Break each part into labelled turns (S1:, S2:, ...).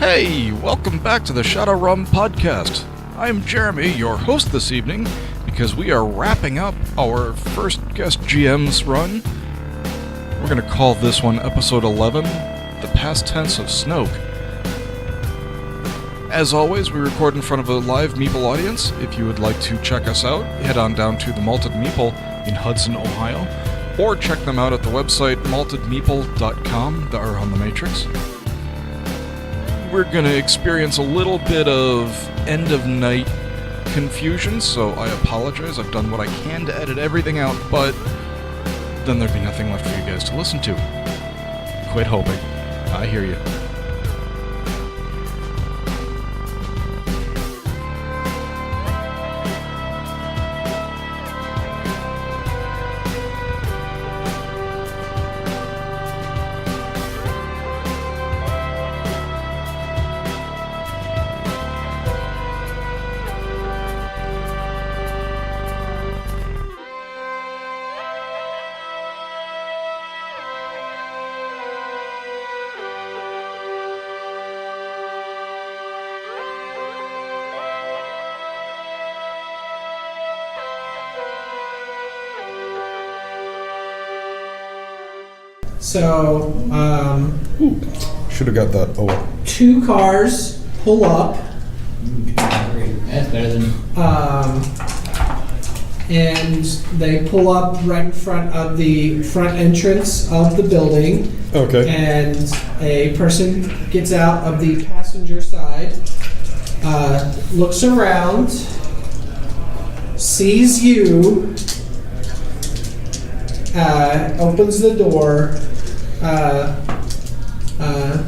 S1: Hey, welcome back to the Shadowrum podcast. I'm Jeremy, your host this evening, because we are wrapping up our first guest GM's run. We're going to call this one Episode 11, The Past Tense of Snoke. As always, we record in front of a live Meeple audience. If you would like to check us out, head on down to the Malted Meeple in Hudson, Ohio, or check them out at the website maltedmeeple.com, the R on the Matrix. We're going to experience a little bit of end-of-night confusion, so I apologize. I've done what I can to edit everything out, but then there'd be nothing left for you guys to listen to. Quit hoping. I hear you.
S2: So,
S1: Should have got that. Oh well.
S2: two cars pull up,
S3: That's better than.
S2: and they pull up right in front of the front entrance of the building.
S1: Okay.
S2: And a person gets out of the passenger side, looks around, sees you, opens the door.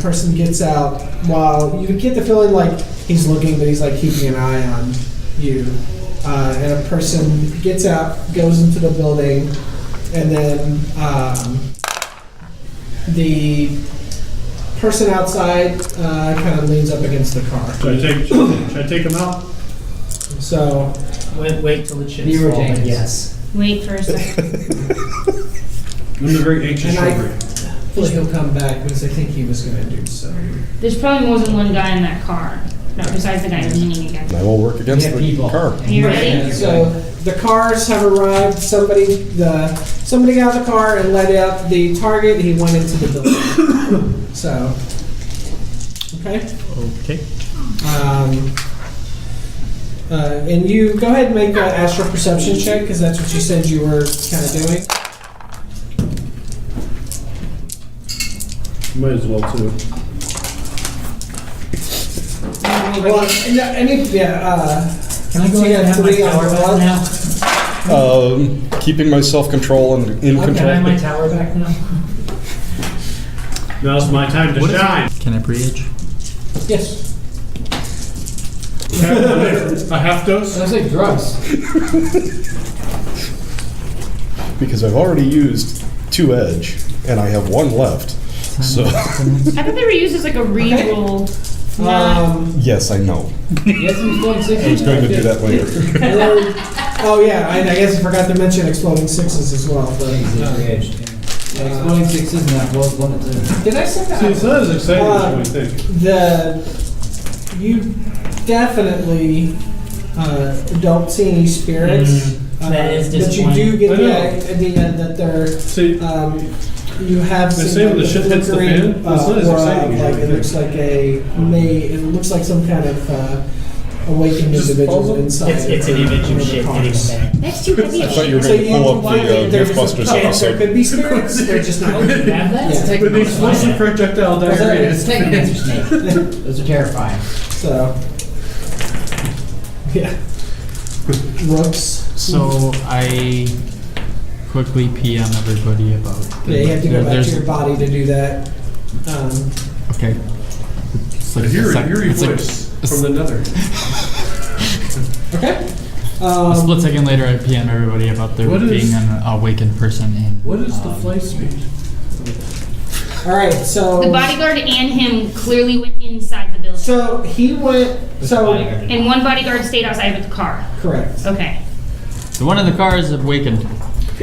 S2: Person gets out while you get the feeling like he's looking, but he's like keeping an eye on you. And a person gets out, goes into the building, and then the person outside kind of leans up against the car.
S4: Should I take him out?
S2: So
S3: Wait till the chips
S2: You were
S3: fall.
S2: dangerous.
S3: Yes.
S5: Wait for a second.
S4: I'm the very anxious
S2: And I-
S4: robber.
S2: I feel like he'll come back because I think he was going to do so.
S5: There's probably more than one guy in that car. No, besides the guy leaning against
S1: I
S5: it.
S1: will work against
S3: We have
S1: the
S3: people.
S1: car.
S5: Are you ready?
S2: So the cars have arrived. Somebody got out of the car and let out the target. He went into the building. So, okay.
S4: Okay.
S2: And you go ahead and make an astral perception check because that's what you said you were kind of doing.
S4: Might as well too.
S2: Well,
S3: Can I go ahead and have my tower back now?
S1: Keeping my self-control and in
S3: Can I have my
S1: control.
S3: tower back now?
S4: Now's my time to shine.
S6: Can I pre-age?
S2: Yes.
S4: A half dose?
S3: Sounds like drugs.
S1: Because I've already used 2 edge, and I have 1 left. So,
S5: I thought they were used as like a re-roll.
S1: yes, I know.
S3: Yes, he's going 6.
S1: I was going to do that later.
S2: Oh yeah, I guess I forgot to mention exploding sixes as well. But
S3: Exploding 6s and that was 1 and 2.
S2: did I say that?
S4: See, it's not as exciting as we think.
S2: You definitely don't see any spirits.
S3: That is
S2: but you do
S3: disappointing.
S2: get
S4: I know.
S2: the idea that they're.
S4: See,
S2: You have
S4: They
S2: seen
S4: say when
S2: like
S4: the shit hits the
S2: flickering,
S4: fan, it's not as
S2: aura,
S4: exciting as
S2: like
S4: you
S2: it
S4: think.
S2: looks like it looks like some kind of awakened
S4: Just
S2: individual
S4: puzzle?
S2: inside.
S3: It's an image of
S2: the
S3: shit
S2: cars.
S3: hitting a bag.
S5: That's too heavy.
S1: I thought you were
S2: So
S1: going to pull up
S2: why
S1: the
S2: there's a
S1: Mythbusters
S2: chance there
S1: episode.
S2: could be spirits. They're just not.
S3: Oh, you have that?
S2: Yeah.
S3: Take
S4: with the
S3: those
S4: explosive
S3: fine.
S4: projectile diarrhea.
S3: It's taking an snake. Those are terrifying.
S2: So, yeah. Rooks.
S6: So I quickly PM everybody about.
S2: Yeah, you have to go back
S6: there's-
S2: to your body to do that.
S6: Okay. It's
S4: I hear
S6: sec-
S4: a eerie
S6: it's like
S4: voice
S6: a
S4: from the nether.
S2: Okay.
S6: a split second later, I PM everybody about there
S4: What is-
S6: being an awakened person in.
S4: What is the flight speed?
S2: All right. So.
S5: The bodyguard and him clearly went inside the building.
S2: So he went. So
S5: And one bodyguard stayed outside with the car.
S2: correct.
S5: Okay.
S6: The one in the car is awakened.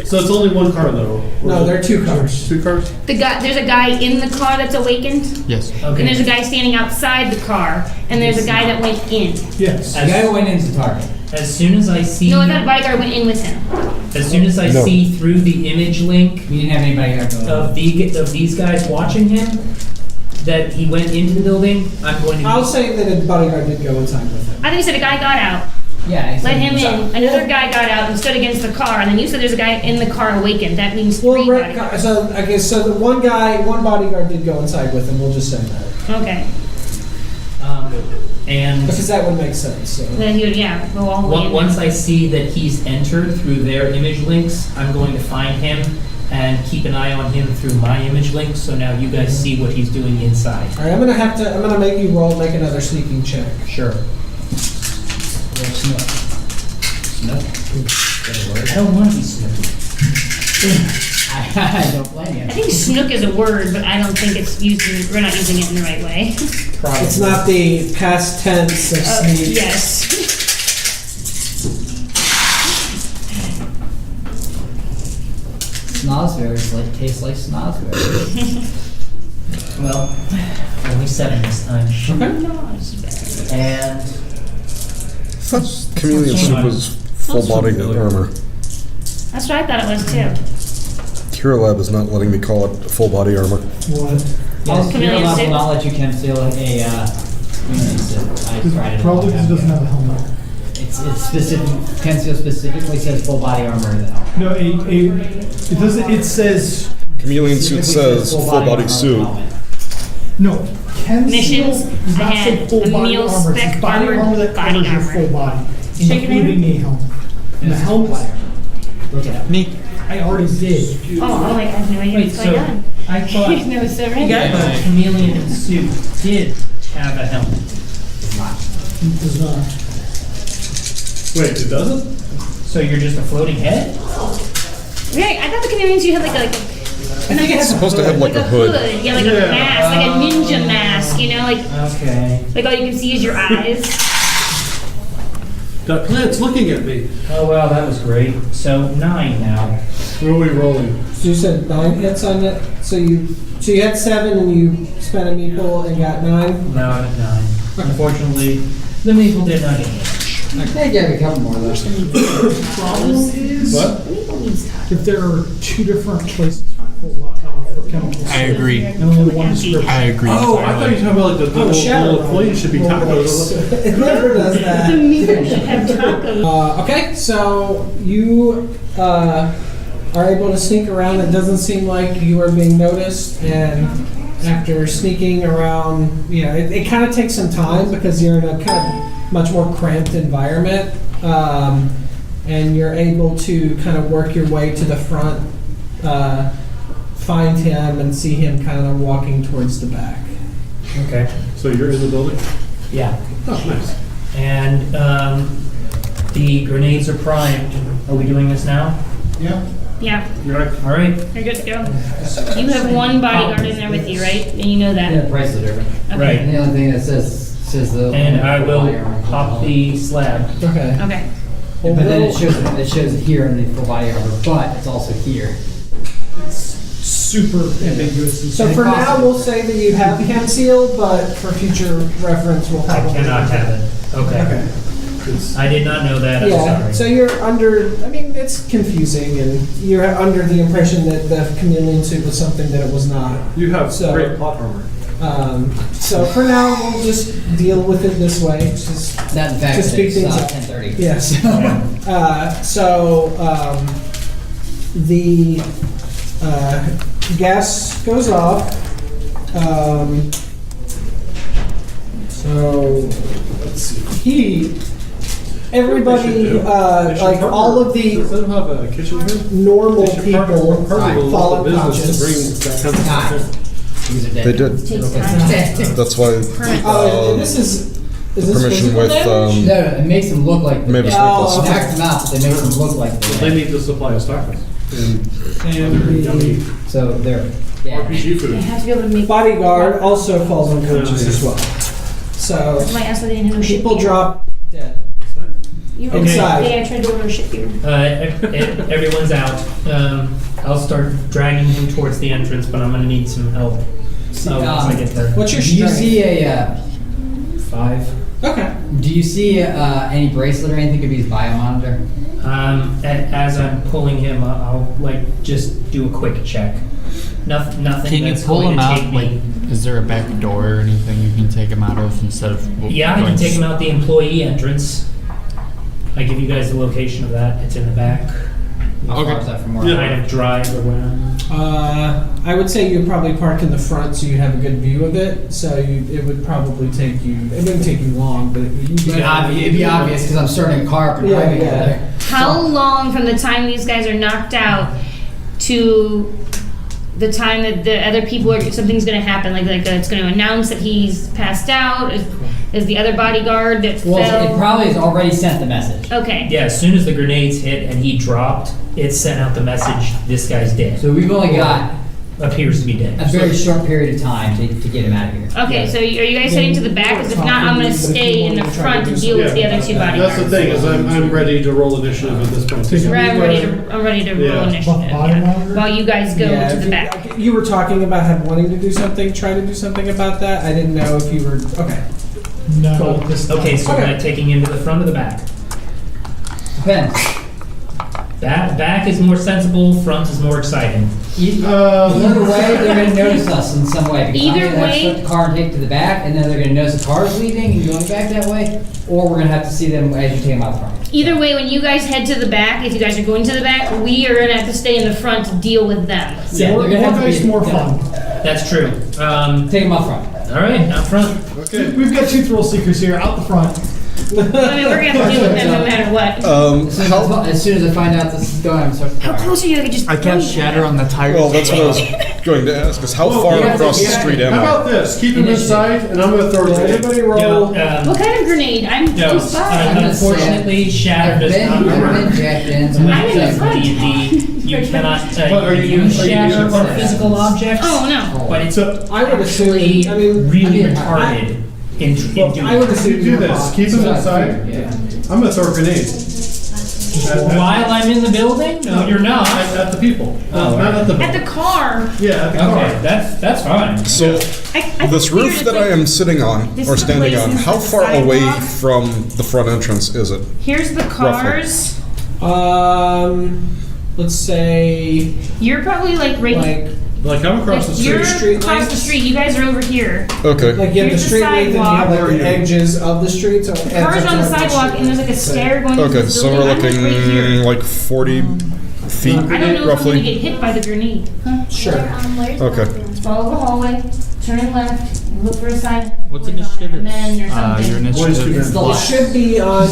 S4: So it's only one car though? Or
S2: No,
S4: is
S2: there are
S4: it
S2: 2 cars.
S4: 2 cars?
S5: There's a guy in the car that's awakened,
S6: Yes.
S5: and there's a guy standing outside the car, and there's a guy that went in.
S2: Yes.
S3: The guy went into the target.
S7: As soon as I see,
S5: No, that bodyguard went in with him.
S7: as soon as I
S1: No.
S7: see through the image link
S3: We didn't have anybody there going.
S7: of these guys watching him, that he went into the building, I'm going to.
S2: I'll say that a bodyguard did go inside with him.
S5: I think you said a guy got out,
S3: Yeah. I
S5: let
S3: said-
S5: him in, another guy got out and stood against the car, and then you said there's a guy in the car awakened. That means 3
S2: Well,
S5: bodyguards.
S2: so I guess so. The one bodyguard did go inside with him. We'll just say that
S5: Okay.
S7: And
S2: because that would make sense. So.
S5: Then he would, yeah, go all the way in.
S7: once I see that he's entered through their image links, I'm going to find him and keep an eye on him through my image links. So now you guys see what he's doing inside.
S2: All right, I'm gonna make you make another sneaking check.
S7: Sure.
S3: Where's Snoke? Snoke.
S7: I don't want to be Snoke.
S3: I don't blame you.
S5: I think snook is a word, but I don't think it's used. We're not using it in the right way.
S7: Probably.
S2: It's not the past tense of sneak.
S5: Yes.
S3: Snozberries tastes like snozberries.
S7: Well, only 7 this time. And
S1: Thought chameleon soup was full body armor.
S5: That's what I thought it was too.
S1: Hero Lab is not letting me call it full body armor.
S2: What?
S3: Yes,
S5: Chameleon
S3: Hero Lab
S5: suit.
S3: will not let you conceal a chameleon suit. I tried it.
S8: Probably because it doesn't have a helmet.
S3: It's specific. Conceal specifically says full body armor in the helmet.
S8: No, it doesn't. It says
S1: Chameleon suit
S3: Specifically
S1: says
S3: full
S1: full
S3: body
S1: body
S3: armor
S1: suit.
S3: helmet.
S8: no. Conceal
S5: Missions
S8: does not say
S5: ahead,
S8: full
S5: a
S8: body
S5: meal
S8: armor. It's
S5: spec
S8: body
S5: armored
S8: armor that
S5: body
S8: covers your
S5: armor.
S8: full body,
S5: Chicken
S8: including a helmet. And the
S3: Full body
S8: helmet,
S3: armor. Look it up.
S6: Me.
S8: I already did.
S5: Oh, I have no idea
S7: wait,
S5: what's
S7: so
S5: going on.
S7: I thought
S5: You know, so
S7: the
S5: right.
S7: guy with the chameleon suit did have a helmet.
S8: It does not.
S4: Wait, it doesn't?
S7: So you're just a floating head?
S5: Right, I thought the chameleons you had like a
S1: I think it's supposed to have like a hood.
S5: Yeah, like a mask, like a ninja mask, you know,
S7: Okay.
S5: like all you can see is your eyes.
S4: That plant's looking at me.
S7: Oh, well, that was great. So 9 now.
S4: Where are we rolling?
S2: So you said 9 hits on it. So you had 7 and you spent a meeple and got 9.
S7: Now I'm at 9. Unfortunately, the maple did not get hit.
S3: They gave me a couple more though.
S8: The problem is
S4: What?
S8: if there are 2 different places for chemicals.
S6: I agree.
S8: And only one description.
S6: I agree.
S4: Oh, I thought you were talking about like the little
S2: Shadowrum.
S4: coin should be tacos.
S2: It never does that.
S5: Meeple should have tacos.
S2: Okay, so you are able to sneak around. It doesn't seem like you are being noticed, and after sneaking around, it kind of takes some time because you're in a kind of much more cramped environment, and you're able to kind of work your way to the front, find him, and see him kind of walking towards the back.
S7: Okay.
S4: So you're in the building?
S7: Yeah.
S4: Oh, nice.
S7: And the grenades are primed. Are we doing this now?
S8: Yeah.
S5: Yeah,
S4: You're right.
S7: All right.
S5: you're good to go. You have one bodyguard in there with you, right? And you know
S3: Yeah,
S5: that.
S3: the price is different.
S5: Okay.
S7: Right.
S3: And the only thing that says the.
S7: And I
S3: full
S7: will
S3: body armor.
S7: pop the slab.
S2: Okay.
S5: Okay.
S3: But then it shows it here in the full body armor, but it's also here.
S8: Super ambiguous.
S2: So for now, we'll say that you have concealed, but for future reference, we'll
S7: I
S2: have.
S7: cannot have it. Okay.
S2: Okay.
S7: I did not know that. I'm
S2: Yeah,
S7: sorry.
S2: so you're under, it's confusing, and you're under the impression that the chameleon suit was something that it was not.
S4: You have
S2: So-
S4: great plot armor.
S2: So for now, we'll just deal with it this way. Just,
S3: That in fact
S2: To speed
S3: it's
S2: things up.
S3: 10:30.
S2: yes. The gas goes off. So let's see. Everybody, like all of the
S4: Does it have a kitchen here?
S2: normal
S4: They should partner
S2: people
S4: with a
S2: fall
S4: lot of business
S2: unconscious.
S4: to bring that kind of stuff in.
S3: These are dead.
S1: They did.
S5: Takes time.
S1: That's why
S2: Oh, and this is this
S1: permission
S2: physical
S1: with
S2: damage?
S3: No, it makes them look like
S1: Maybe
S3: they
S2: Oh,
S1: sprinkles.
S2: okay.
S3: Knocked them out, but they make them look like
S4: They
S3: they
S4: need to supply us tacos and
S2: And
S4: yummy
S2: the
S3: So they're dead.
S4: RPG
S5: They
S4: food.
S5: have to be able to make.
S2: bodyguard also falls unconscious as well. So
S5: That's why I asked why they didn't have no
S2: people
S5: shit.
S2: drop dead.
S5: You
S2: Inside.
S5: Yeah, I tried to order ship here.
S7: Everyone's out. I'll start dragging him towards the entrance, but I'm gonna need some help. So once I get there.
S2: What's your
S3: Do you
S2: strength?
S3: see a?
S7: 5.
S2: Okay.
S3: Do you see any bracelet or anything? Could be his biomonitor.
S7: As I'm pulling him, I'll like just do a quick check. Nothing.
S6: Can you
S7: that's
S6: pull
S7: going
S6: him
S7: to
S6: out?
S7: take
S6: Like,
S7: me.
S6: is there a back door or anything you can take him out of instead of?
S7: Yeah, I can take him out the employee entrance. I give you guys the location of that. It's in the back.
S3: How
S6: Okay.
S3: far is that from where?
S7: Kind of drive around.
S2: I would say you'd probably park in the front so you have a good view of it. So it would probably take you. It wouldn't take you long, but
S3: It'd be obvious because I'm starting a car up and
S2: Yeah,
S3: driving
S2: yeah.
S3: there.
S5: How long from the time these guys are knocked out to the time that the other people are, something's going to happen? Like it's going to announce that he's passed out? Is the other bodyguard that
S3: Well,
S5: fell?
S3: it probably has already sent the message.
S5: Okay.
S7: Yeah, as soon as the grenades hit and he dropped, it sent out the message, this guy's dead.
S3: So we've only got
S7: Appears to be
S3: a
S7: dead.
S3: very short period of time to get him out of here.
S5: Okay, so are you guys heading to the back? Because if not, I'm going to stay in the front to deal with the other two bodyguards.
S4: That's the thing, is I'm ready to roll initiative at this point.
S5: I'm ready to roll
S4: Yeah.
S5: initiative. Yeah. While you guys go
S2: Yeah,
S5: to
S2: if
S5: the back.
S2: You were talking about wanting to do something, try to do something about that. I didn't know if you were okay.
S8: No,
S2: Cool.
S8: this time.
S7: Okay, so
S2: Okay.
S7: am I taking him to the front or the back?
S3: Depends.
S7: Back is more sensible, front is more exciting.
S3: Either way, they're going to notice us in some way. Because
S5: Either
S3: I'm going to
S5: way-
S3: have to the car and take to the back, and then they're going to notice the car's leaving and going back that way, or we're going to have to see them as you take them out the front.
S5: Either way, when you guys head to the back, if you guys are going to the back, we are going to have to stay in the front to deal with them.
S3: Yeah,
S8: More,
S3: they're going to have to
S8: based,
S3: be
S8: more fun.
S7: That's true.
S3: Take them out front.
S7: All right, out front.
S4: Okay.
S8: We've got two thrill seekers here out the front.
S5: I mean, we're going to have to deal with them no matter what.
S3: As soon as I find out this is going, I'm starting to
S5: How close are you? I could just
S6: I cast shatter on the tires.
S1: Well, that's what I was going to ask, is how far
S3: yeah,
S1: across the
S3: yeah.
S1: street
S4: How
S1: am I?
S4: about this? Keep him in
S3: Initiative.
S4: sight, and I'm gonna throw a grenade.
S2: Everybody roll.
S5: What kind of grenade? I'm
S7: No,
S5: close by.
S7: unfortunately, Shatter does not
S3: I've
S7: work.
S3: been jacked in. So
S5: I'm in the
S7: With
S5: front.
S7: D&D, you cannot
S4: But are you-
S7: use
S4: are you
S7: Shatter
S4: using
S7: on
S4: fire?
S7: physical objects.
S5: Oh, no.
S7: But it's
S2: I would assume.
S7: actually
S2: I mean,
S7: really
S3: I mean,
S7: retarded in doing
S2: I would
S7: it.
S2: assume
S4: You do this. Keep him in sight.
S3: Yeah.
S4: I'm gonna throw a grenade.
S7: While I'm in the building? No, you're not.
S4: At the people.
S7: Oh,
S4: Not at the.
S5: At the car.
S4: Yeah, at the car.
S7: Okay, that's fine.
S1: So,
S5: I
S1: this
S5: figured
S1: roof
S5: it's
S1: that I
S5: like-
S1: am sitting on,
S5: This
S1: or
S5: is the
S1: standing
S5: place
S1: on,
S5: instead
S1: how
S5: of the
S1: far away
S5: sidewalk?
S1: from the front entrance is it?
S5: Here's the cars.
S2: let's say
S5: You're probably like right.
S4: Like I'm across the
S5: You're
S4: street.
S2: Street
S5: across
S2: lights.
S5: the street. You guys are over here.
S1: Okay.
S2: like you have the
S5: Here's the
S2: street length and you have like
S4: sidewalk.
S2: the edges of the streets.
S5: Cars are on the sidewalk, and there's like a stair going into
S1: Okay,
S5: the
S1: so
S5: building.
S1: we're
S5: I'm like right here.
S1: looking like 40 feet,
S5: I don't know if I'm gonna
S1: roughly.
S5: get hit by the grenade. Huh?
S2: Sure.
S1: Okay.
S5: Follow the hallway, turn left, look for a sign.
S6: What's initiative?
S5: And then there's something.
S6: Your
S4: Voice
S6: initiative.
S3: It's the
S2: It
S3: last.
S2: should be on.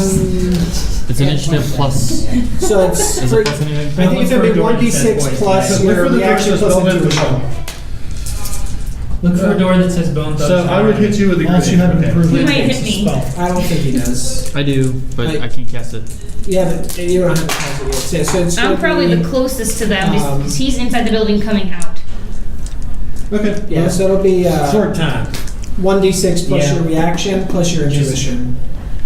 S6: It's initiative plus.
S2: So it's.
S6: Is it plus anything?
S2: I think it's gonna be 1d6 plus
S4: Look
S2: your
S4: for the
S2: reaction
S4: door that
S2: plus
S4: says bone
S2: intuition.
S7: Look for a door that says bone thugs.
S4: So I would hit you with a
S8: Unless you have an
S4: grenade.
S8: improvement.
S5: He might hit
S8: against
S5: me.
S8: the spell.
S2: I don't think he does.
S6: I do, but
S2: Like-
S6: I can't cast it.
S2: Yeah, but you don't have to pass it yet. So it's
S5: I'm
S2: gonna
S5: probably
S2: be,
S5: the closest to them
S2: Um,
S5: because he's inside the building coming out.
S4: Okay.
S2: Yeah, so it'll be
S4: Short time.
S2: 1d6 plus
S7: Yeah.
S2: your reaction plus your
S7: Just-
S2: intuition.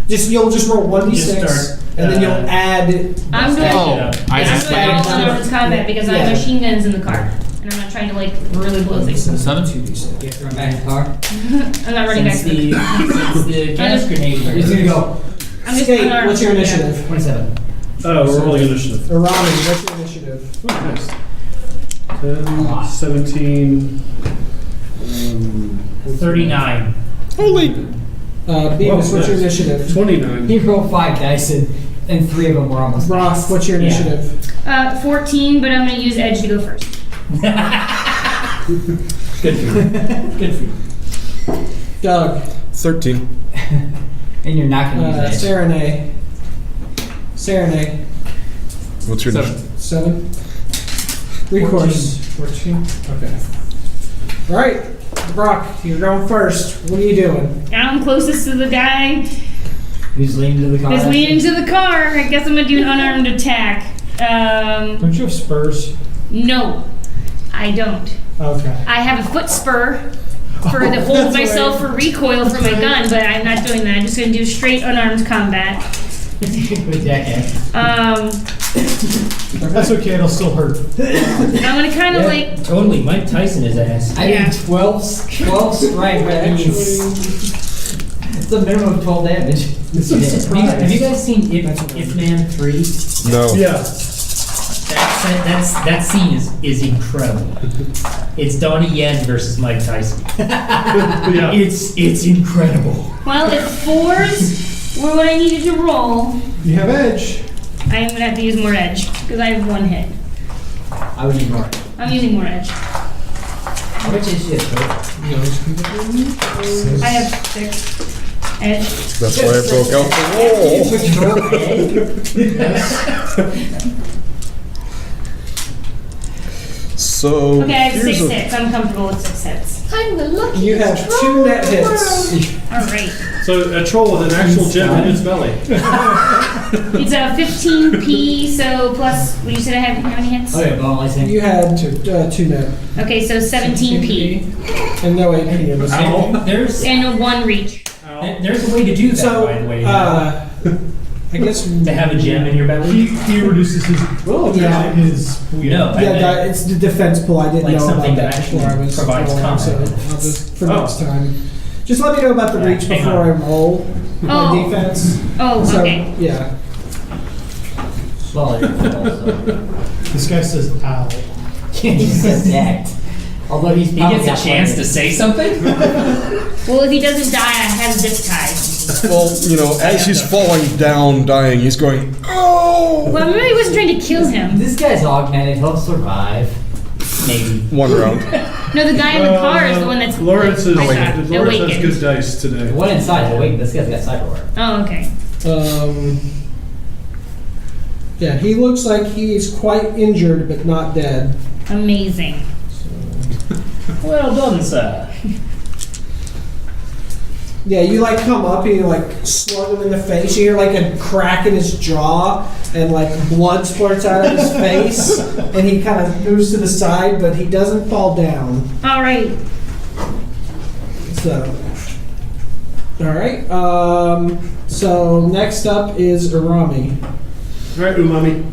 S2: You'll just roll 1d6
S7: Just start,
S2: and then you'll
S7: uh,
S2: add.
S5: I'm doing.
S6: Oh,
S5: I'm
S6: I
S5: doing
S6: just
S5: all unarmed combat because I have
S2: Yeah.
S5: machine guns in the car, and I'm not trying to like really blow things.
S6: 7?
S2: 2d6.
S3: You have to run back in the car.
S5: I'm not running back
S7: Since
S5: to the car.
S7: since the gas grenade.
S3: You're just going to go
S5: I'm just
S2: Skate,
S5: unarmed.
S2: what's your
S5: Yeah.
S2: initiative?
S3: 27.
S4: Oh, we're rolling initiative.
S2: Or Robin, what's your initiative?
S4: Oh, nice. 10, 17.
S7: 39.
S1: Holy!
S2: Beavis, what's your
S4: nice.
S2: initiative?
S4: 29.
S3: He rolled 5 dice and 3 of them were almost.
S2: Brock, what's your
S7: Yeah.
S2: initiative?
S5: 14, but I'm gonna use edge to go first.
S7: Good for you. Good for you.
S2: Doug,
S1: 13.
S3: And you're not going to use edge.
S2: Serenade. Serenade,
S1: What's your
S2: 7. Recourse, 14. Okay. All right, Brock, you're going first. What are you doing?
S5: I'm closest to the guy
S3: Who's leaning to the car?
S5: that's leaning to the car. I guess I'm gonna do an unarmed attack.
S8: Don't you have spurs?
S5: No, I don't.
S8: Okay.
S5: I have a foot spur for to hold
S8: That's
S5: myself
S8: right.
S5: for recoil for my gun, but I'm not doing that. I'm just gonna do straight unarmed combat.
S3: Good jackass.
S8: That's okay, it'll still hurt.
S5: I'm gonna kind of
S7: Yeah,
S5: like.
S7: totally. Mike Tyson his ass.
S3: I
S5: Yeah.
S3: mean 12 strike, but that means it's a minimum of 12 damage.
S7: Have you guys seen If Man 3?
S1: No.
S8: Yeah.
S7: That scene is incredible. It's Donnie Yen versus Mike Tyson.
S8: Yeah.
S7: It's incredible.
S5: Well, if 4s were what I needed to roll,
S8: You have edge.
S5: I am gonna have to use more edge because I have 1 hit.
S3: I would ignore it.
S5: I'm using more edge.
S3: How much is it?
S5: I have 6 edge.
S1: That's why I broke out the roll. So
S5: Okay, I have
S1: here's
S5: 6
S1: a-
S5: hits. I'm comfortable with 6 hits. I'm the lucky
S2: You have 2 net hits.
S5: All right.
S4: So a troll with an actual gem in its belly.
S5: It's a 15p, so plus, what you said I have, how many hits?
S3: Oh yeah, well, I think.
S2: You had 2 net.
S5: Okay, so 17p.
S2: And no AP in the same.
S7: There's
S5: And 1 reach.
S7: there's a way to do that,
S2: So,
S7: by the way.
S2: I guess.
S7: to have a gem in your belly.
S8: He reduces his.
S2: Oh, yeah.
S8: His.
S7: No, I
S2: Yeah,
S7: meant-
S2: it's the defense pool. I didn't
S7: Like
S2: know about
S7: something
S2: that
S7: that
S2: before I
S7: actually
S2: was
S7: provides
S2: rolling,
S7: combat
S2: so
S7: benefits.
S2: I'll just for
S4: Oh.
S2: next time. Just let me know about the
S7: Yeah,
S2: reach
S7: hang
S2: before I
S7: on.
S2: roll my
S5: Oh.
S2: defense.
S5: Oh,
S2: So,
S5: okay.
S2: yeah.
S3: Well, also.
S8: This guy says ow.
S3: He's attacked. Although he's
S7: He
S3: probably
S7: gets a
S3: got
S7: chance to
S3: plenty.
S7: say something?
S5: Well, if he doesn't die, I have zip ties.
S1: Well, as he's falling down, dying, he's going, oh!
S5: Well, I really wasn't trying to kill him.
S3: This guy's augmented, he'll survive.
S7: Maybe.
S1: One round.
S5: No, the guy in the car is the one that's
S4: Lawrence is
S5: Lawrence has
S4: Lawrence has good dice
S3: The
S4: today.
S3: one inside, wait, this guy's got cyberware.
S5: Oh, okay.
S2: Yeah, he looks like he's quite injured but not dead.
S5: Amazing.
S7: Well done, sir.
S2: Yeah, you like come up and you like slug him in the face. You hear like a crack in his jaw and like blood splurts out of his face. And he kind of moves to the side, but he doesn't fall down.
S5: All right.
S2: So, all right. So next up is Urami.
S4: All right, umami.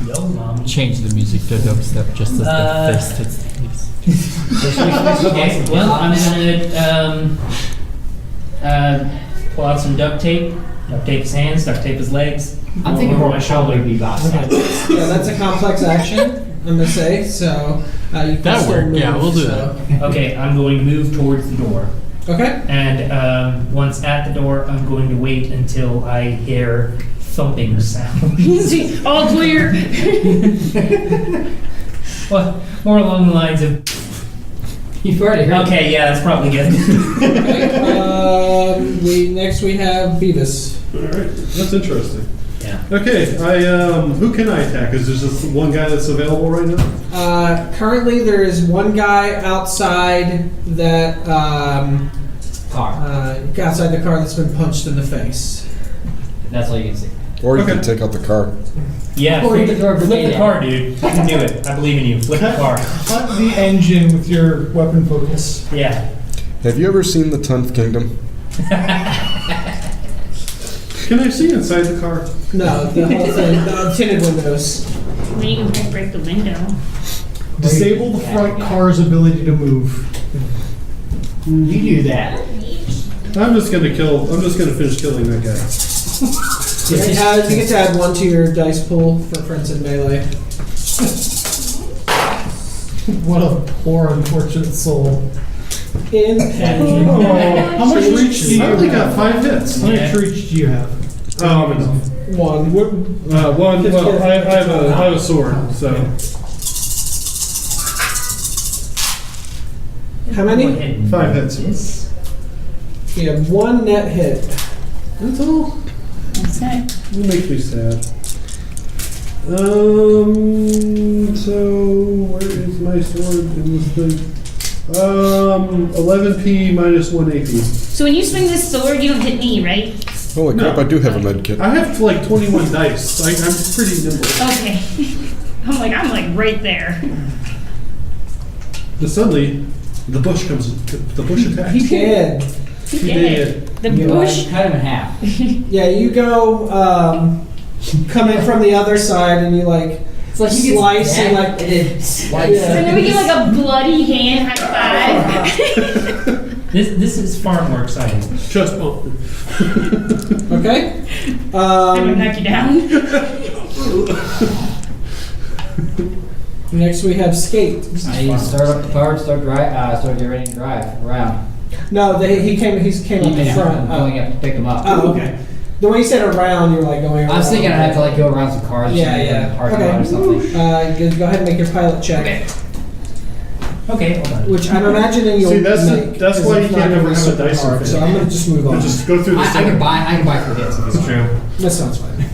S7: Yo, mom.
S6: Change the music to dubstep just as the fist hits the face.
S7: Okay, well, I'm gonna pull out some duct tape his hands, duct tape his legs.
S3: I'm thinking
S7: over
S3: more
S7: my shoulder.
S3: be box.
S2: Yeah, that's a complex action. I'm gonna say so. You can
S6: That'll
S2: still
S6: work.
S2: move,
S6: Yeah, we'll do
S2: so.
S7: Okay, I'm going to move towards the door.
S2: Okay.
S7: And once at the door, I'm going to wait until I hear thumping sound.
S5: All clear.
S7: Well, more along the lines of,
S3: You've already heard.
S7: okay, yeah, that's probably good.
S2: Next we have Beavis.
S4: All right, that's interesting.
S7: Yeah.
S4: Okay, who can I attack? Is there just one guy that's available right now?
S2: Currently, there is one guy outside that
S3: Car.
S2: outside the car that's been punched in the face.
S3: That's all you can see.
S1: Or you
S4: Okay.
S1: can take out the car.
S7: Yeah,
S3: Or
S7: flip
S3: you can throw a
S7: the
S3: grenade
S7: car, dude. You can do it. I believe in you. Flip the car.
S8: Cut the engine with your weapon focus.
S7: Yeah.
S1: Have you ever seen The 10th Kingdom?
S4: Can I see inside the car?
S2: No, the whole thing, tinted windows.
S5: Then you can break the window.
S8: Disable the front car's ability to move.
S3: You do that.
S4: I'm just gonna finish killing that guy.
S2: You get to add 1 to your dice pool for friends in melee.
S8: What a poor, unfortunate soul.
S2: In pain.
S8: How much reach do you
S4: I only got
S8: have?
S4: 5 hits.
S8: How much reach do you have?
S4: Enough.
S2: 1.
S4: One. Well, I have a sword, so
S2: How many?
S4: 5 hits.
S2: You have 1 net hit.
S4: That's all.
S5: That's it.
S4: It makes me sad. So where is my sword in this thing? 11p minus 1 AP.
S5: So when you swing this sword, you don't hit me, right?
S1: Holy crap,
S4: No.
S1: I do have a med kit.
S4: I have like 21 dice. I'm pretty nimble.
S5: Okay. I'm like right there.
S4: But suddenly, the bush comes. The bush attacks.
S2: He did.
S4: He did.
S5: The
S3: You
S5: bush.
S3: cut him in half.
S2: Yeah, you go come in from the other side and you like
S3: It's like you
S2: slice
S3: get
S2: and
S3: that,
S2: like
S3: and then slice.
S2: Yeah.
S5: So then we get like a bloody hand high five.
S7: This is far more exciting.
S4: Chest bump.
S2: okay.
S5: I'm gonna knock you down.
S2: Next we have skate.
S3: I start up the car, start getting ready to drive around.
S2: No, he came up the front.
S3: I'm going up to pick him up.
S2: Oh, okay. The way you said around, you're like going around.
S3: I was thinking I'd have to like go around some cars.
S2: Yeah,
S3: or
S2: yeah.
S3: parking lot or something.
S2: Go ahead and make your pilot check.
S7: Okay, hold on.
S2: Which I'm imagining you'll
S4: See, that's
S2: make.
S4: that's
S2: 'cause
S4: why
S2: it's
S4: you
S2: not
S4: can't
S2: gonna
S4: ever
S2: be
S4: have a
S2: super
S4: Dyson
S2: hard,
S4: fan.
S2: So I'm gonna just move on.
S4: Just go through the
S3: I
S4: center.
S3: can buy 3 hits. If
S7: It's true.
S2: That sounds fine.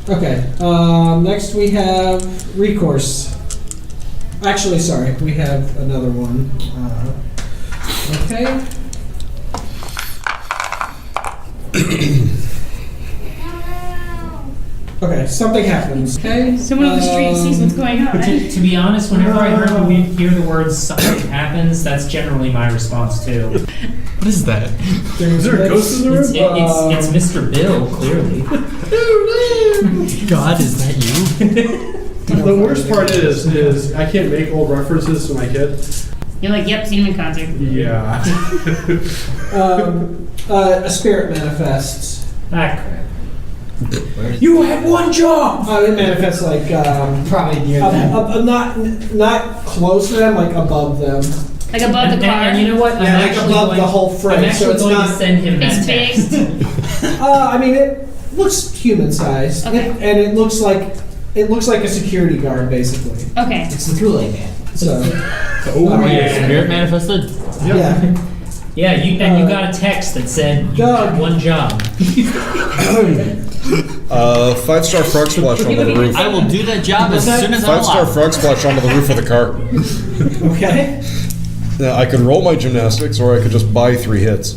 S2: Okay. Next we have recourse. Actually, sorry, we have another one. Okay. Okay, something happens. Okay.
S5: Someone on the street sees what's going on.
S7: To be honest, whenever I hear the words "something happens," that's generally my response too.
S6: What is that?
S4: Is there a ghost in the room?
S7: It's Mr. Bill, clearly.
S6: God, is that you?
S4: The worst part is I can't make old references to my kid.
S5: You're like, yep, seen him in concert.
S4: Yeah.
S2: A spirit manifests.
S7: Ah, crap.
S2: You had one job. It manifests like
S3: Probably near that.
S2: not close to them, like above them.
S5: Like above the car.
S7: And you know what?
S2: Yeah, like above the whole frame,
S7: I'm actually
S2: so it's
S7: going
S2: not-
S7: to send him that
S5: It's
S7: text.
S5: big.
S2: I mean, it looks human sized,
S5: Okay.
S2: and it looks like a security guard basically.
S5: Okay.
S3: It's the Thule man.
S2: So
S6: Oh, yeah. Spirit manifested?
S2: yeah.
S7: Yeah, you got a text that said you
S2: Doug.
S7: had one job.
S1: 5-star frog splash onto the roof.
S6: I will do that job as soon as I'm
S1: 5-star
S6: allowed.
S1: frog splash onto the roof of the car.
S2: Okay.
S1: Now, I could roll my gymnastics, or I could just buy 3 hits.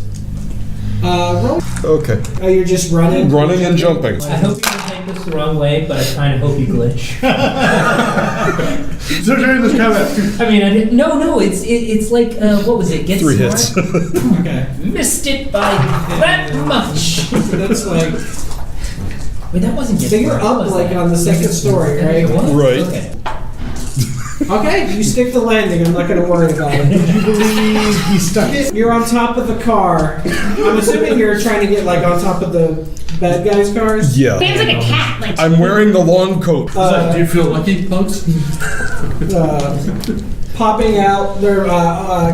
S2: Roll.
S1: Okay.
S2: Oh, you're just running.
S1: Running and jumping.
S7: I hope you don't take this the wrong way, but I kind of hope you glitch.
S4: So during this combat,
S7: I mean, I didn't. No, it's like what was it? Get
S1: 3
S7: smart?
S1: hits.
S2: Okay.
S7: Missed it by that much.
S2: So that's like.
S7: Wait, that wasn't get
S2: So you're
S7: smart,
S2: up
S7: was
S2: like
S7: that?
S2: on the second story, right?
S7: It was?
S1: Right.
S7: Okay.
S2: Okay, you stick the landing. I'm not going to worry about it.
S4: you believe he stuck it?
S2: You're on top of the car. I'm assuming you're trying to get like on top of the bad guys' cars.
S1: Yeah.
S5: Sam's like a cat. Like,
S1: I'm wearing the long coat.
S4: Do you feel lucky, folks?
S2: Popping out. They're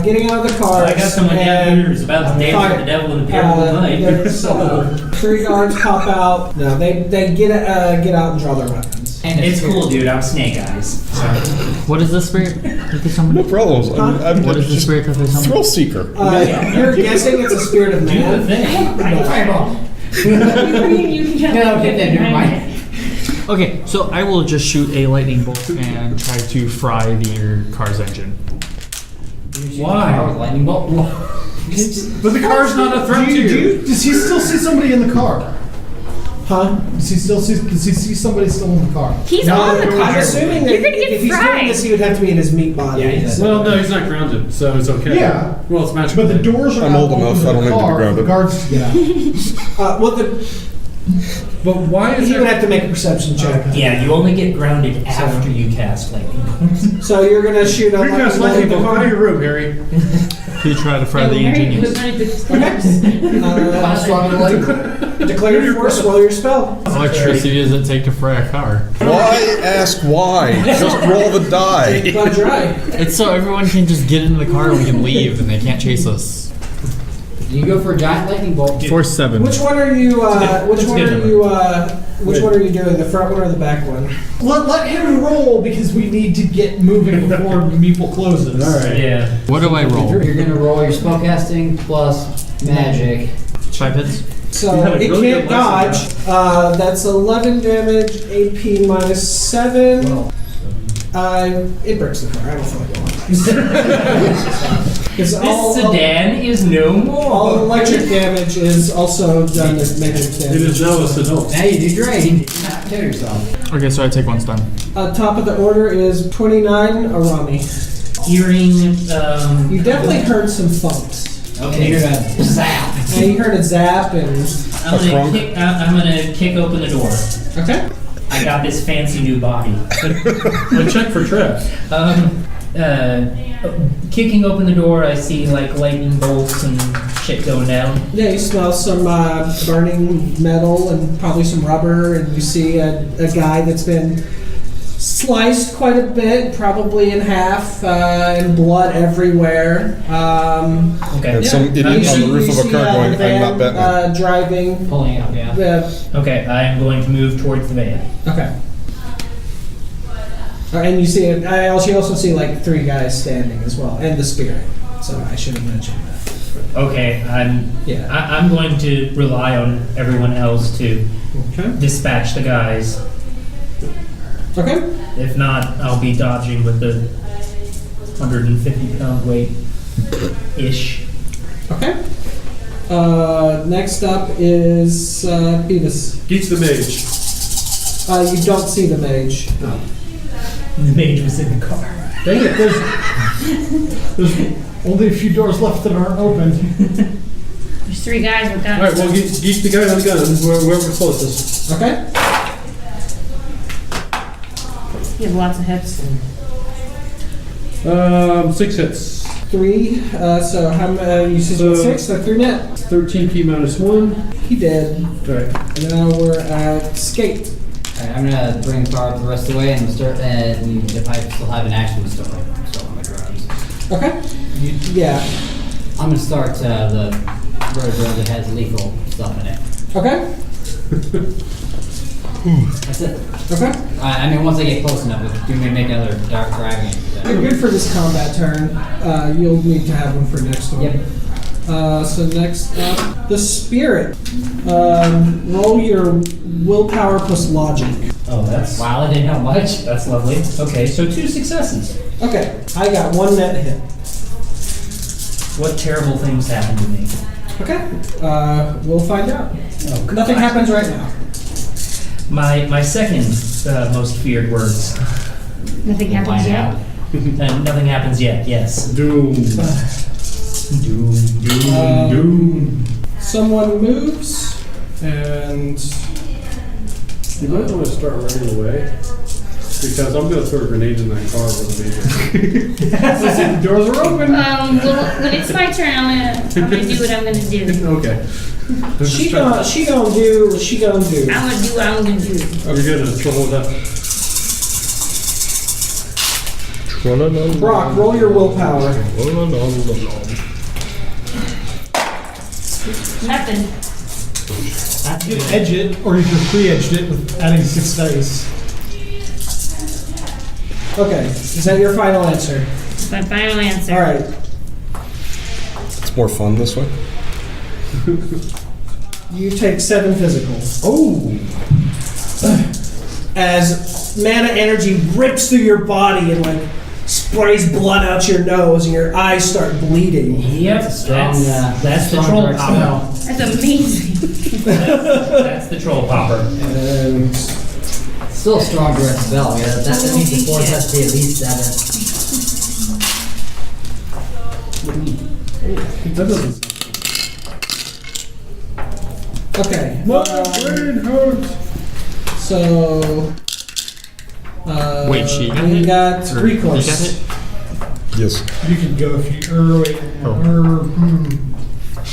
S2: getting out of the cars.
S7: I got someone down here who's about to dance with the devil in the pyramid night.
S2: There's 3 guards pop out. No, they get out and draw their weapons.
S3: And
S7: It's cool, dude. I'm Snake Eyes.
S6: What is the spirit that they summon?
S1: No problems. I'm
S6: What is the
S1: just
S6: spirit that they summon?
S1: thrill seeker.
S2: You're guessing it's a spirit of
S7: Do the
S2: man.
S7: thing.
S3: Fireball.
S5: you can
S3: No, get that, never mind.
S6: Okay, so I will just shoot a lightning bolt and try to fry your car's engine.
S7: Why?
S3: Lightning bolt.
S4: But the car's not a threat to you.
S8: Does he still see somebody in the car?
S2: Huh?
S8: Does he see somebody still in the car?
S5: He's on the car.
S2: I'm assuming that
S5: You're gonna get
S2: if he's doing
S5: fried.
S2: this, he would have to be in his meat body.
S3: Yeah, he does.
S4: Well, no, he's not grounded, so it's okay.
S8: Yeah.
S4: Well, it's magical.
S8: But the doors are
S1: I'm
S8: not
S1: old
S8: open
S1: enough,
S8: to
S1: I don't
S8: the
S1: need to be
S8: car for the
S1: grounded.
S8: guards to get out.
S4: But why is
S2: He would
S4: there...
S2: have to make a perception check.
S7: Yeah, you only get grounded after you cast lightning.
S2: So you're gonna shoot on
S4: You're just letting people out of your room, Harry.
S6: To try to fry the engine, yes.
S2: Declare your force, roll your spell.
S6: How much electricity does it take to fry a car?
S1: Why ask why? Just roll the die.
S2: Blood dry.
S6: It's so everyone can just get into the car and we can leave and they can't chase us.
S3: You go for a giant lightning bolt.
S6: Force 7.
S2: Which one are you? Which one
S7: good
S2: are you? Which one are you doing? The front one or the back one?
S8: Let him roll because we need to get moving before Meeple closes.
S4: All right.
S7: Yeah.
S6: What do I roll?
S3: You're gonna roll your spellcasting plus magic.
S6: 5 hits?
S2: So
S4: You had a
S2: it
S4: really
S2: can't
S4: good lesson
S2: dodge. That's 11 damage. AP minus 7. It breaks the car. I don't feel like going.
S7: This sedan is no
S2: All
S7: more.
S2: electric damage is also done as magic
S4: It
S2: damage.
S4: is now a Snoke.
S3: Now you do drain. Do not kill yourself.
S6: Okay, so I take 1 stun.
S2: Top of the order is 29, Arami.
S7: Hearing,
S2: You definitely heard some thumps.
S3: Okay, you're gonna zap.
S2: And you heard a zap and...
S7: I'm gonna kick open the door.
S2: Okay.
S7: I got this fancy new body.
S4: I check for traps.
S7: Kicking open the door, I see like lightning bolts and shit going down.
S2: Yeah, you smell some burning metal and probably some rubber, and you see a guy that's been sliced quite a bit, probably in half, and blood everywhere.
S7: Okay.
S9: And some idiot on the roof of a car going, "I'm not Batman."
S2: Driving.
S3: Pulling out, yeah.
S7: Okay, I am going to move towards the van.
S2: Okay. And you see, I also see like 3 guys standing as well, and the spirit. So I should have mentioned that.
S7: Okay,
S2: Yeah.
S7: I'm going to rely on everyone else to
S2: Okay.
S7: dispatch the guys.
S2: Okay.
S7: If not, I'll be dodging with the 150-pound weight ish.
S2: Okay. Next up is Beavis.
S4: Geeks the mage.
S2: You don't see the mage.
S4: No.
S7: The mage was in the car.
S8: Dang it, there's only a few doors left that aren't open.
S5: There's 3 guys with guns.
S4: Alright, well, geek the guy on the gun. Whoever closest.
S2: Okay.
S5: You have lots of hits.
S4: 6 hits.
S2: 3. So how many? You said 6. So 3 net.
S4: 13 P minus 1.
S2: He did.
S4: Alright.
S2: And now we're at skate.
S3: Alright, I'm gonna bring the car up the rest of the way and start. And if I still have an action, still my drones.
S2: Okay. Yeah.
S3: I'm gonna start the road drone that has lethal stuff in it.
S2: Okay.
S3: That's it.
S2: Okay.
S3: I mean, once I get close enough, if you may make another dark driving.
S2: You're good for this combat turn. You'll need to have one for next one.
S3: Yep.
S2: So next up, the spirit. Roll your willpower plus logic.
S7: Oh, that's
S3: Wow, that didn't help much.
S7: that's lovely. Okay, so 2 successes.
S2: Okay. I got 1 net hit.
S7: What terrible things happened to me?
S2: Okay. We'll find out.
S7: Oh, God.
S2: Nothing happens right now.
S7: My second most feared words.
S5: Nothing happens
S3: Find
S5: yet.
S3: out.
S7: And nothing happens yet. Yes.
S4: Doom.
S7: Doom.
S2: Someone moves, and
S4: You might want to start running away. Because I'm going to throw a grenade in that car with a major.
S8: The doors are open.
S5: Well, when it's my turn, I'm gonna do what I'm gonna do.
S4: Okay.
S2: she gonna do what she gonna do.
S5: I'm gonna do what I'm gonna do.
S4: You're going to trouble with that.
S2: Brock, roll your willpower.
S5: Nothing.
S8: You can edge it, or you can pre-edged it with adding 6 dice.
S2: Okay, is that your final answer?
S5: That's my final answer.
S2: All right.
S9: It's more fun this way.
S2: You take 7 physical.
S4: Oh!
S2: As mana energy rips through your body and like sprays blood out your nose, and your eyes start bleeding.
S7: Yep. That's the
S3: strong
S7: troll
S3: direct
S7: popper.
S5: That's amazing.
S7: That's the troll popper.
S2: And
S3: Still a strong direct spell. Yeah, that means the force has to be at least 7.
S4: That doesn't
S2: okay.
S4: My brain hurts!
S2: So.
S6: Wait, she got
S2: we
S6: it?
S2: got
S6: Or
S2: recourse.
S6: you got it?
S9: Yes.
S8: You can go if you. Wait.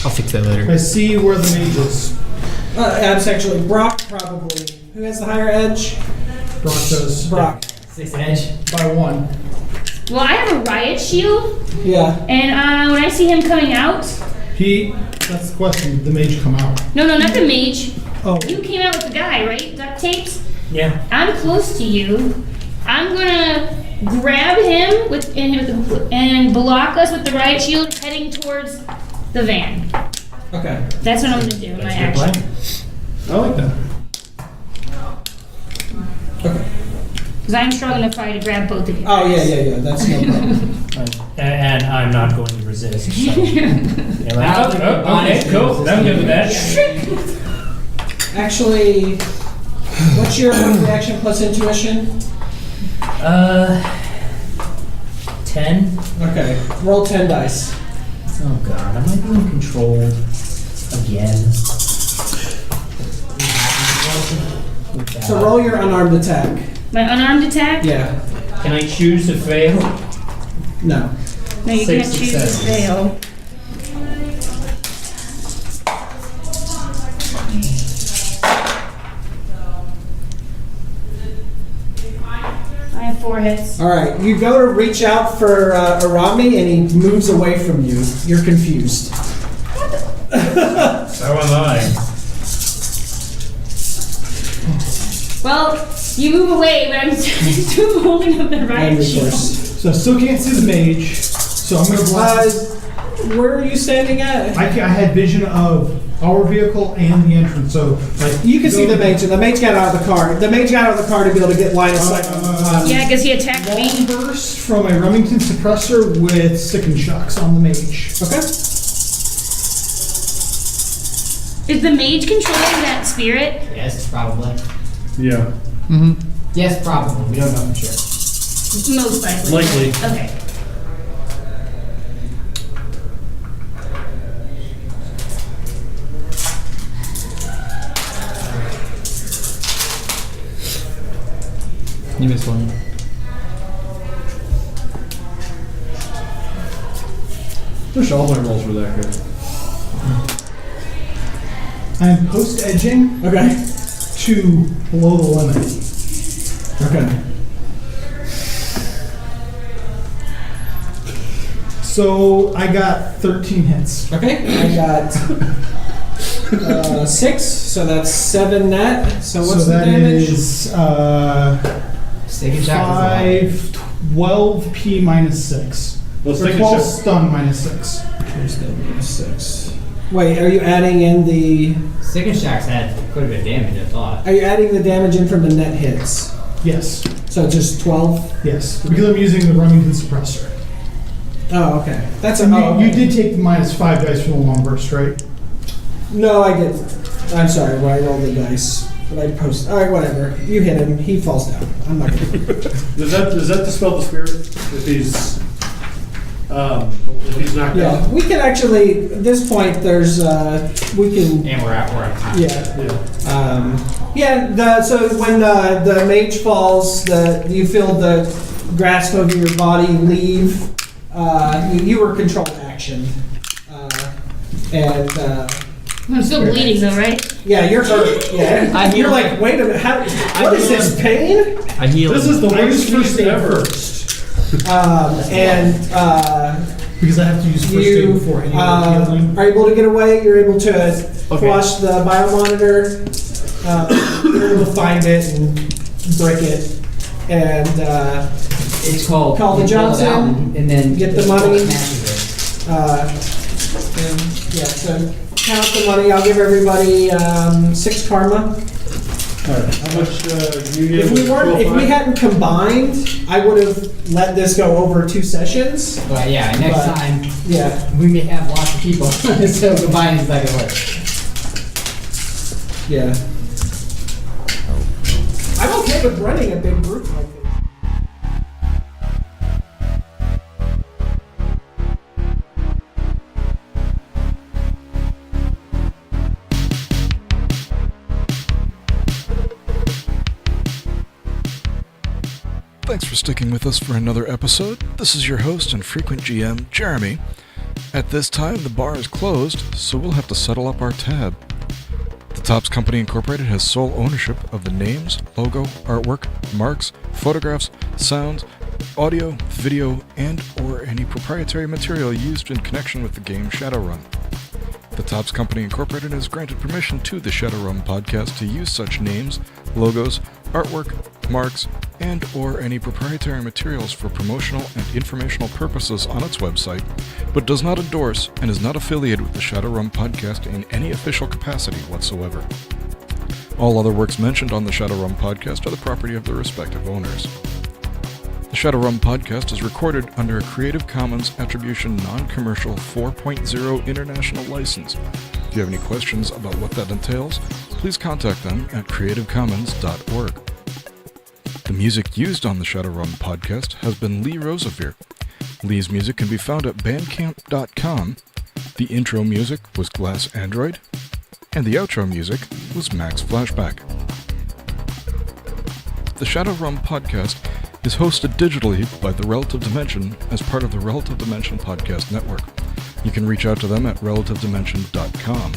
S6: I'll fix that later.
S8: I see where the mage is.
S2: It's actually Brock, probably. Who has the higher edge?
S8: Brock does.
S2: Brock.
S3: 6 edge.
S8: By 1.
S5: Well, I have a riot shield,
S2: Yeah.
S5: and when I see him coming out,
S8: That's the question. Did the mage come out?
S5: no, not the mage.
S8: Oh.
S5: You came out with the guy, right? Duct taped.
S7: Yeah.
S5: I'm close to you. I'm gonna grab him and block us with the riot shield, heading towards the van.
S2: Okay.
S5: That's what I'm gonna do. My
S7: That's your
S5: action.
S7: plan.
S4: I like that.
S2: Okay.
S5: Because I'm strong enough probably to grab both of you.
S2: Oh, yeah. That's no problem.
S7: And I'm not going to resist. So. You're like,
S3: I'll take the
S7: okay, cool. I'm good with that.
S2: Actually, what's your reaction plus intuition?
S7: 10.
S2: Okay. Roll 10 dice.
S7: Oh god, am I being controlled?
S3: again.
S2: So roll your unarmed attack.
S5: My unarmed attack?
S2: Yeah.
S7: Can I choose to fail?
S2: No.
S5: No, you
S7: 6
S5: can't choose to
S7: successes.
S5: fail. I have 4 hits.
S2: All right. You go to reach out for Arami, and he moves away from you. You're confused.
S4: So am I.
S5: Well, you move away, but I'm still holding up the
S2: And
S5: riot
S2: of
S5: shield.
S2: course.
S8: So I still can't see the mage. So I'm gonna blast.
S2: Where are you standing at?
S8: I had vision of our vehicle and the entrance. So like
S2: You can see the mage, and the mage got out of the car. The mage got out of the car to be able to get line of sight. on-
S5: Yeah, because he attacked me.
S8: long burst from a Remington suppressor with stick shocks on the mage.
S2: Okay.
S5: Is the mage controlling that spirit?
S3: Yes, probably.
S4: Yeah.
S3: Yes, probably. We don't know for sure.
S5: Most likely.
S4: Likely.
S5: Okay.
S6: You missed one.
S4: Wish all my rolls were that good.
S8: I'm post edging
S2: Okay.
S8: to below the limit.
S2: Okay.
S8: So I got 13 hits.
S2: Okay. I got 6, so that's 7 net. So what's
S8: so
S2: the
S8: that
S2: damage?
S8: is
S3: Stick and shock
S8: 5, 12p minus 6.
S4: Let's
S8: Or
S4: take a
S8: 12
S4: shot.
S8: stun minus 6.
S2: There's the -6. Wait, are you adding in the?
S3: Stick and shocks had quite a bit of damage, I thought.
S2: Are you adding the damage in from the net hits?
S8: Yes.
S2: So just 12.
S8: Yes. Because I'm using the Remington suppressor.
S2: Oh, okay. That's a.
S8: And
S2: Oh,
S8: you
S2: okay.
S8: did take the -5 dice from the long burst, right?
S2: No, I didn't. I'm sorry. Well, I rolled the dice, but I post. All right, whatever. You hit him. He falls down. I'm not gonna.
S4: Does that dispel the spirit if he's knocked
S2: Yeah,
S4: out?
S2: we can actually. At this point, there's. We can.
S3: And we're out of time.
S2: Yeah.
S4: Yeah.
S2: So when the mage falls, you feel the grasp of your body leave. You were controlled action, and
S5: I'm still bleeding though, right?
S2: yeah, you're hurt. Yeah, you're like, wait a minute, what is this pain?
S6: I heal.
S4: This is the
S8: I use
S4: worst
S8: first
S4: feast
S8: aid
S4: ever.
S8: first.
S2: And
S8: Because I have to use first aid
S2: you
S8: before any other healing.
S2: are able to get away. You're able to flush the biomonitor. You're able to find it and break it, and
S3: It's called.
S2: Call the
S3: you pull it
S2: Johnson,
S3: out and then
S2: get the
S3: bolt
S2: money.
S3: smashes it.
S2: and yeah. So count the money. I'll give everybody 6 karma.
S4: How much you gave?
S2: If we hadn't combined, I would have let this go over 2 sessions.
S3: But yeah, next
S2: But-
S3: time
S2: Yeah.
S3: we may have lots of people, so combining is not gonna work.
S2: Yeah. I'm okay with running a big group like this.
S1: Thanks for sticking with us for another episode. This is your host and frequent GM, Jeremy. At this time, the bar is closed, so we'll have to settle up our tab. The Tops Company Incorporated has sole ownership of the names, logo, artwork, marks, photographs, sounds, audio, video, and/or any proprietary material used in connection with the game Shadowrum. The Tops Company Incorporated has granted permission to the Shadowrum podcast to use such names, logos, artwork, marks, and/or any proprietary materials for promotional and informational purposes on its website, but does not endorse and is not affiliated with the Shadowrum podcast in any official capacity whatsoever. All other works mentioned on the Shadowrum podcast are the property of their respective owners. The Shadowrum podcast is recorded under a Creative Commons Attribution Non-Commercial 4.0 International License. If you have any questions about what that entails, please contact them at creativecommons.org. The music used on the Shadowrum podcast has been Lee Rosevear. Lee's music can be found at bandcamp.com. The intro music was Glass Android. And the outro music was Max Flashback. The Shadowrum podcast is hosted digitally by The Relative Dimension as part of the Relative Dimension Podcast Network. You can reach out to them at relativedimension.com.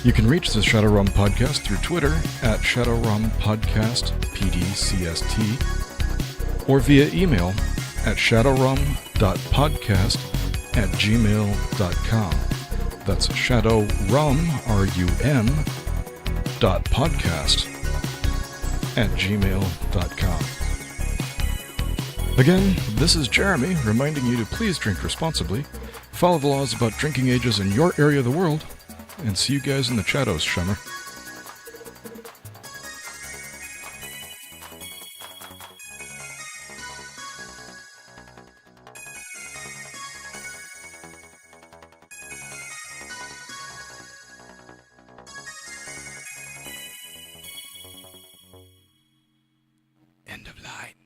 S1: You can reach the Shadowrum podcast through Twitter at Shadowrum Podcast PDCST or via email at shadowrum.podcast@gmail.com. That's shadowrum, R-U-M, .podcast@gmail.com. Again, this is Jeremy reminding you to please drink responsibly, follow the laws about drinking ages in your area of the world, and see you guys in the shadows, Shimmer. End of line.